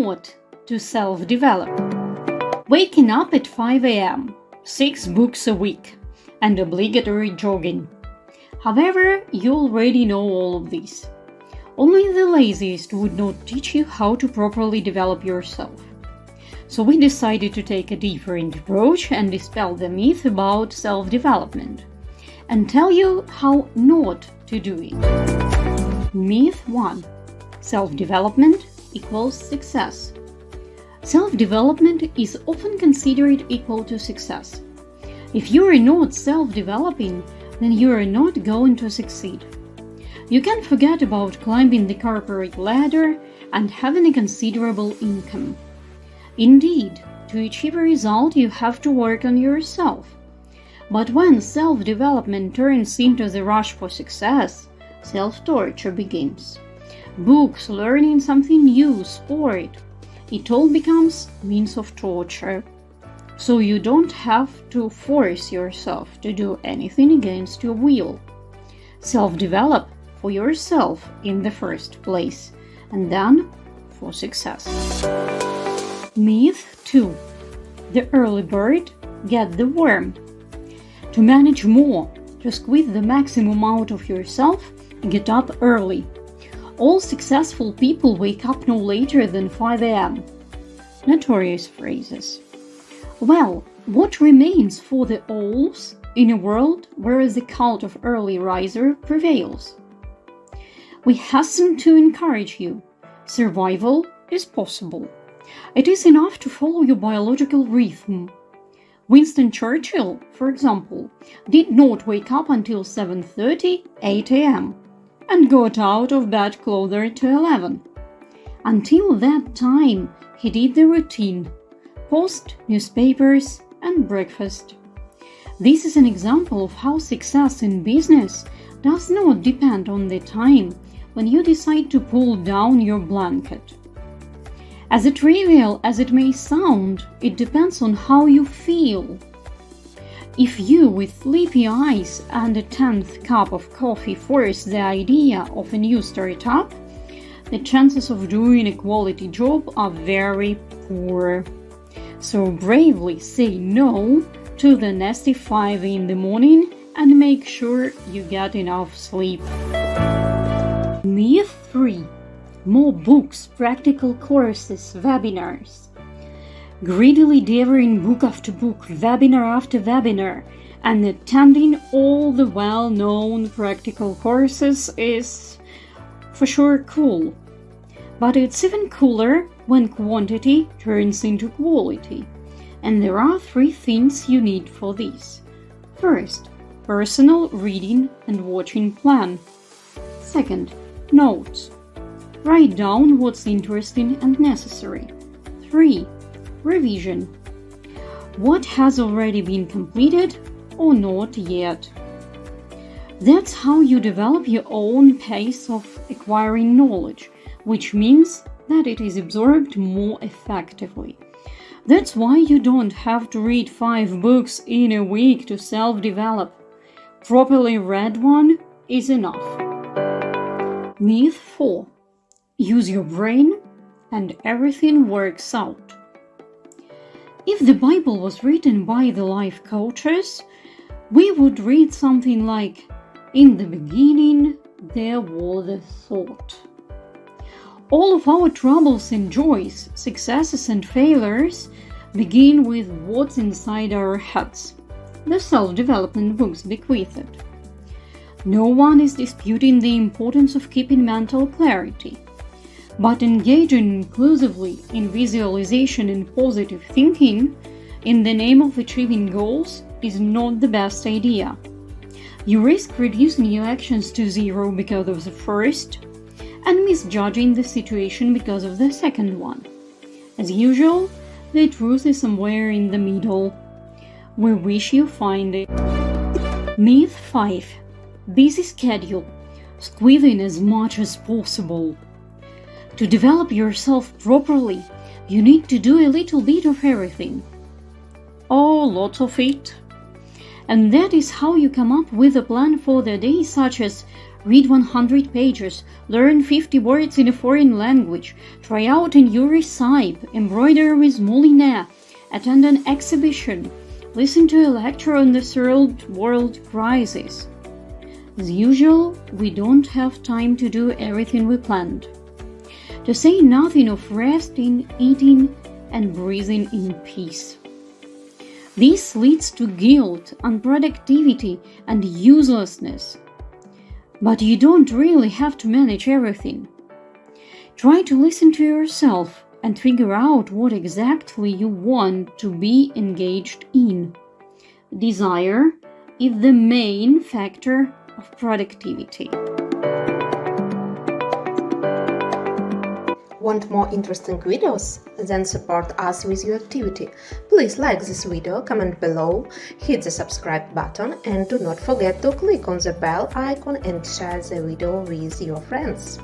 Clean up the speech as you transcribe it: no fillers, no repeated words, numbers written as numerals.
not to self-develop. Waking up at 5 a.m., 6 books a week, and obligatory jogging. However, you already know all of these. Only the laziest would not teach you how to properly develop yourself. So we decided to take a different approach and dispel the myth about self-development and tell you how not to do it. Myth 1. Self-development equals success. Self-development is often considered equal to success. If you are not self-developing, then you are not going to succeed. You can forget about climbing the corporate ladder and having a considerable income. Indeed, to achieve a result, you have to work on yourself. But when self-development turns into the rush for success, self-torture begins. Books, learning something new, sport, it all becomes means of torture. So you don't have to force yourself to do anything against your will. Self-develop for yourself in the first place, and then for success. Myth 2. The early bird gets the worm. To manage more, to squeeze the maximum out of yourself, get up early. All successful people wake up no later than 5 a.m. Notorious phrases. Well, what remains for the owls in a world where the cult of early riser prevails? We hasten to encourage you. Survival is possible. It is enough to follow your biological rhythm. Winston Churchill, for example, did not wake up until 7:30, 8 a.m. and got out of bed closer to 11. Until that time, he did the routine: post, newspapers, and breakfast. This is an example of how success in business does not depend on the time when you decide to pull down your blanket. As trivial as it may sound, it depends on how you feel. If you, with sleepy eyes and a 10th cup of coffee, force the idea of a new startup, the chances of doing a quality job are very poor. So bravely say no to the nasty 5 in the morning and make sure you get enough sleep. Myth 3. More books, practical courses, webinars. Greedily devouring book after book, webinar after webinar, and attending all the well-known practical courses is for sure cool. But it's even cooler when quantity turns into quality. And there are 3 things you need for this. First, personal reading and watching plan. Second, notes. Write down what's interesting and necessary. 3. Revision. What has already been completed or not yet. That's how you develop your own pace of acquiring knowledge, which means that it is absorbed more effectively. That's why you don't have to read 5 books in a week to self-develop. Properly read one is enough. Myth 4. Use your brain and everything works out. If the Bible was written by the life coaches, we would read something like, "In the beginning there was a thought." All of our troubles and joys, successes and failures begin with what's inside our heads. The self-development books bequeath it. No one is disputing the importance of keeping mental clarity. But engaging inclusively in visualization and positive thinking in the name of achieving goals is not the best idea. You risk reducing your actions to 0 because of the first and misjudging the situation because of the second one. As usual, the truth is somewhere in the middle. We wish you find it. Myth 5. Busy schedule. Squeezing as much as possible. To develop yourself properly, you need to do a little bit of everything. Oh, lots of it. And that is how you come up with a plan for the day, such as Read 100 pages, learn 50 words in a foreign language, try out a Yurii site, embroider with moulinet, attend an exhibition, listen to a lecture on the third world crisis. As usual, we don't have time to do everything we planned. To say nothing of resting, eating, and breathing in peace. This leads to guilt, unproductivity, and uselessness. But you don't really have to manage everything. Try to listen to yourself and figure out what exactly you want to be engaged in. Desire is the main factor of productivity. Want more interesting videos? Then support us with your activity. Please like this video, comment below, hit the subscribe button, and do not forget to click on the bell icon and share the video with your friends.